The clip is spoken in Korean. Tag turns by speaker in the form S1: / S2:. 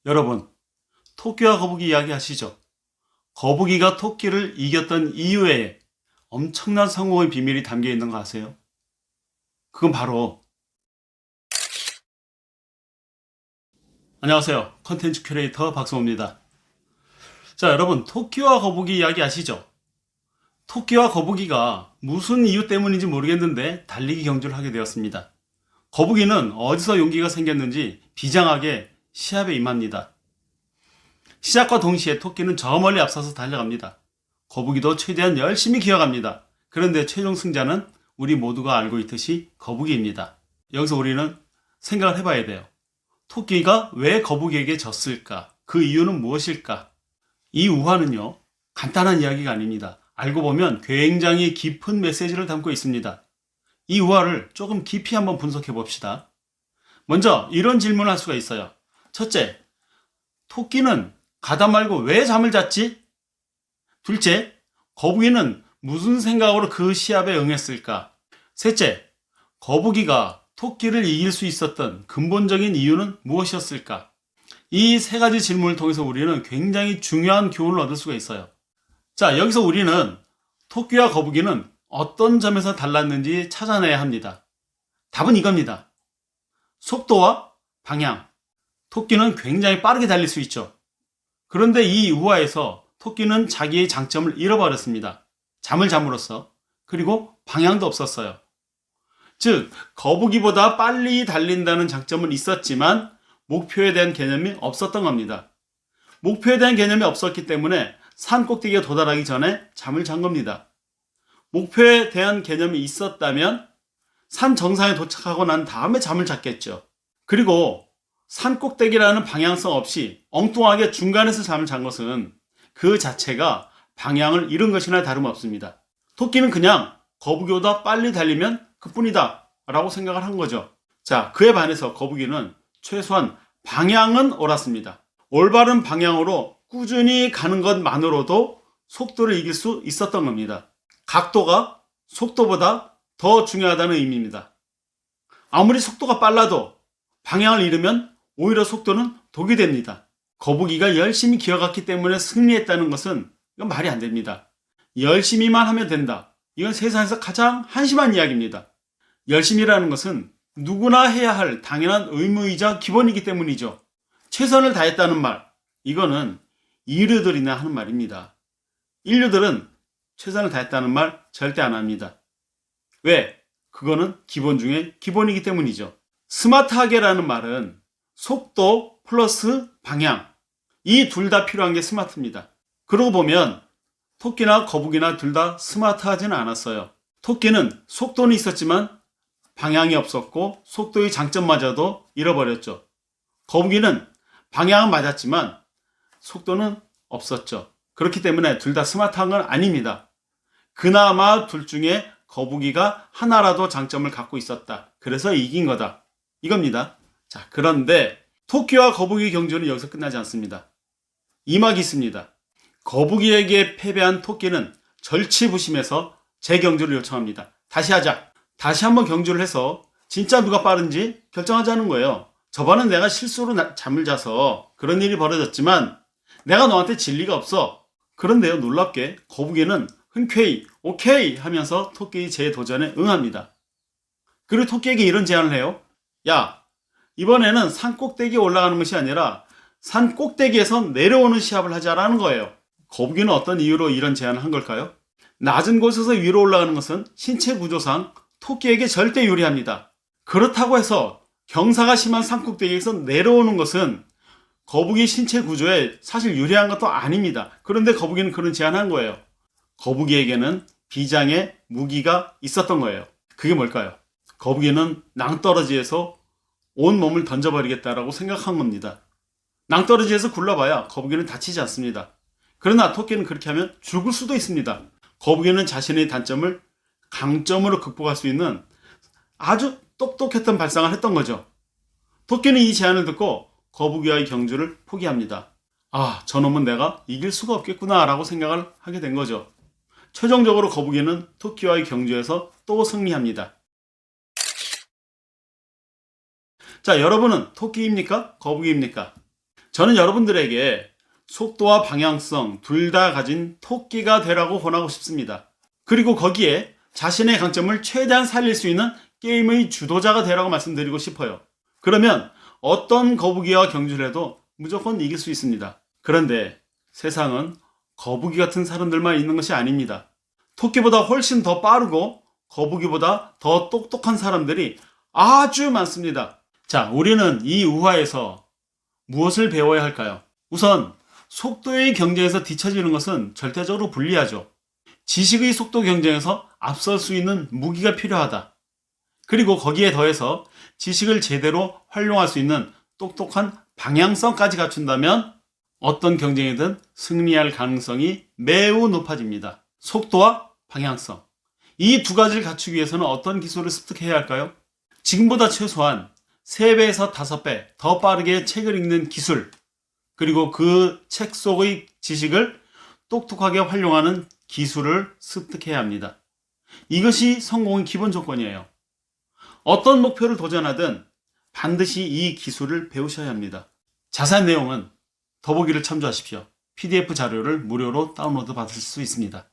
S1: 여러분, 토끼와 거북이 이야기 아시죠? 거북이가 토끼를 이겼던 이유에 엄청난 성공의 비밀이 담겨 있는 거 아세요? 그건 바로 안녕하세요. 컨텐츠 큐레이터 박성호입니다. 자, 여러분, 토끼와 거북이 이야기 아시죠? 토끼와 거북이가 무슨 이유 때문인지 모르겠는데 달리기 경주를 하게 되었습니다. 거북이는 어디서 용기가 생겼는지 비장하게 시합에 임합니다. 시작과 동시에 토끼는 저 멀리 앞서서 달려갑니다. 거북이도 최대한 열심히 기어갑니다. 그런데 최종 승자는 우리 모두가 알고 있듯이 거북이입니다. 여기서 우리는 생각을 해봐야 돼요. 토끼가 왜 거북이에게 졌을까? 그 이유는 무엇일까? 이 우화는요, 간단한 이야기가 아닙니다. 알고 보면 굉장히 깊은 메시지를 담고 있습니다. 이 우화를 조금 깊이 한번 분석해 봅시다. 먼저 이런 질문을 할 수가 있어요. 첫째, 토끼는 가다 말고 왜 잠을 잤지? 둘째, 거북이는 무슨 생각으로 그 시합에 응했을까? 셋째, 거북이가 토끼를 이길 수 있었던 근본적인 이유는 무엇이었을까? 이 세 가지 질문을 통해서 우리는 굉장히 중요한 교훈을 얻을 수가 있어요. 자, 여기서 우리는 토끼와 거북이는 어떤 점에서 달랐는지 찾아내야 합니다. 답은 이겁니다. 속도와 방향. 토끼는 굉장히 빠르게 달릴 수 있죠. 그런데 이 우화에서 토끼는 자기의 장점을 잃어버렸습니다. 잠을 잠으로써. 그리고 방향도 없었어요. 즉, 거북이보다 빨리 달린다는 장점은 있었지만 목표에 대한 개념이 없었던 겁니다. 목표에 대한 개념이 없었기 때문에 산 꼭대기에 도달하기 전에 잠을 잔 겁니다. 목표에 대한 개념이 있었다면 산 정상에 도착하고 난 다음에 잠을 잤겠죠. 그리고 산 꼭대기라는 방향성 없이 엉뚱하게 중간에서 잠을 잔 것은 그 자체가 방향을 잃은 것이나 다름없습니다. 토끼는 그냥 거북이보다 빨리 달리면 그뿐이다 라고 생각을 한 거죠. 자, 그에 반해서 거북이는 최소한 방향은 옳았습니다. 올바른 방향으로 꾸준히 가는 것만으로도 속도를 이길 수 있었던 겁니다. 각도가 속도보다 더 중요하다는 의미입니다. 아무리 속도가 빨라도 방향을 잃으면 오히려 속도는 독이 됩니다. 거북이가 열심히 기어갔기 때문에 승리했다는 것은 이건 말이 안 됩니다. 열심히만 하면 된다. 이건 세상에서 가장 한심한 이야기입니다. 열심히라는 것은 누구나 해야 할 당연한 의무이자 기본이기 때문이죠. 최선을 다했다는 말, 이거는 인류들이나 하는 말입니다. 인류들은 최선을 다했다는 말 절대 안 합니다. 왜? 그거는 기본 중에 기본이기 때문이죠. 스마트하게라는 말은 속도 플러스 방향, 이 둘 다 필요한 게 스마트입니다. 그러고 보면 토끼나 거북이나 둘 다 스마트하지는 않았어요. 토끼는 속도는 있었지만 방향이 없었고 속도의 장점마저도 잃어버렸죠. 거북이는 방향은 맞았지만 속도는 없었죠. 그렇기 때문에 둘 다 스마트한 건 아닙니다. 그나마 둘 중에 거북이가 하나라도 장점을 갖고 있었다. 그래서 이긴 거다. 이겁니다. 자, 그런데 토끼와 거북이 경주는 여기서 끝나지 않습니다. 이막이 있습니다. 거북이에게 패배한 토끼는 절치부심해서 재경주를 요청합니다. 다시 하자. 다시 한번 경주를 해서 진짜 누가 빠른지 결정하자는 거예요. 저번엔 내가 실수로 잠을 자서 그런 일이 벌어졌지만 내가 너한테 질 리가 없어. 그런데요, 놀랍게 거북이는 흔쾌히 오케이 하면서 토끼의 재도전에 응합니다. 그리고 토끼에게 이런 제안을 해요. 야, 이번에는 산 꼭대기에 올라가는 것이 아니라 산 꼭대기에서 내려오는 시합을 하자라는 거예요. 거북이는 어떤 이유로 이런 제안을 한 걸까요? 낮은 곳에서 위로 올라가는 것은 신체 구조상 토끼에게 절대 유리합니다. 그렇다고 해서 경사가 심한 산 꼭대기에서 내려오는 것은 거북이 신체 구조에 사실 유리한 것도 아닙니다. 그런데 거북이는 그런 제안을 한 거예요. 거북이에게는 비장의 무기가 있었던 거예요. 그게 뭘까요? 거북이는 낭떠러지에서 온 몸을 던져버리겠다라고 생각한 겁니다. 낭떠러지에서 굴러봐야 거북이는 다치지 않습니다. 그러나 토끼는 그렇게 하면 죽을 수도 있습니다. 거북이는 자신의 단점을 강점으로 극복할 수 있는 아주 똑똑했던 발상을 했던 거죠. 토끼는 이 제안을 듣고 거북이와의 경주를 포기합니다. 아, 저놈은 내가 이길 수가 없겠구나 라고 생각을 하게 된 거죠. 최종적으로 거북이는 토끼와의 경주에서 또 승리합니다. 자, 여러분은 토끼입니까? 거북이입니까? 저는 여러분들에게 속도와 방향성 둘 다 가진 토끼가 되라고 권하고 싶습니다. 그리고 거기에 자신의 강점을 최대한 살릴 수 있는 게임의 주도자가 되라고 말씀드리고 싶어요. 그러면 어떤 거북이와 경주를 해도 무조건 이길 수 있습니다. 그런데 세상은 거북이 같은 사람들만 있는 것이 아닙니다. 토끼보다 훨씬 더 빠르고 거북이보다 더 똑똑한 사람들이 아주 많습니다. 자, 우리는 이 우화에서 무엇을 배워야 할까요? 우선 속도의 경쟁에서 뒤처지는 것은 절대적으로 불리하죠. 지식의 속도 경쟁에서 앞설 수 있는 무기가 필요하다. 그리고 거기에 더해서 지식을 제대로 활용할 수 있는 똑똑한 방향성까지 갖춘다면 어떤 경쟁이든 승리할 가능성이 매우 높아집니다. 속도와 방향성. 이 두 가지를 갖추기 위해서는 어떤 기술을 습득해야 할까요? 지금보다 최소한 3배에서 5배 더 빠르게 책을 읽는 기술, 그리고 그 책 속의 지식을 똑똑하게 활용하는 기술을 습득해야 합니다. 이것이 성공의 기본 조건이에요. 어떤 목표를 도전하든 반드시 이 기술을 배우셔야 합니다. 자세한 내용은 더보기를 참조하십시오. PDF 자료를 무료로 다운로드 받으실 수 있습니다.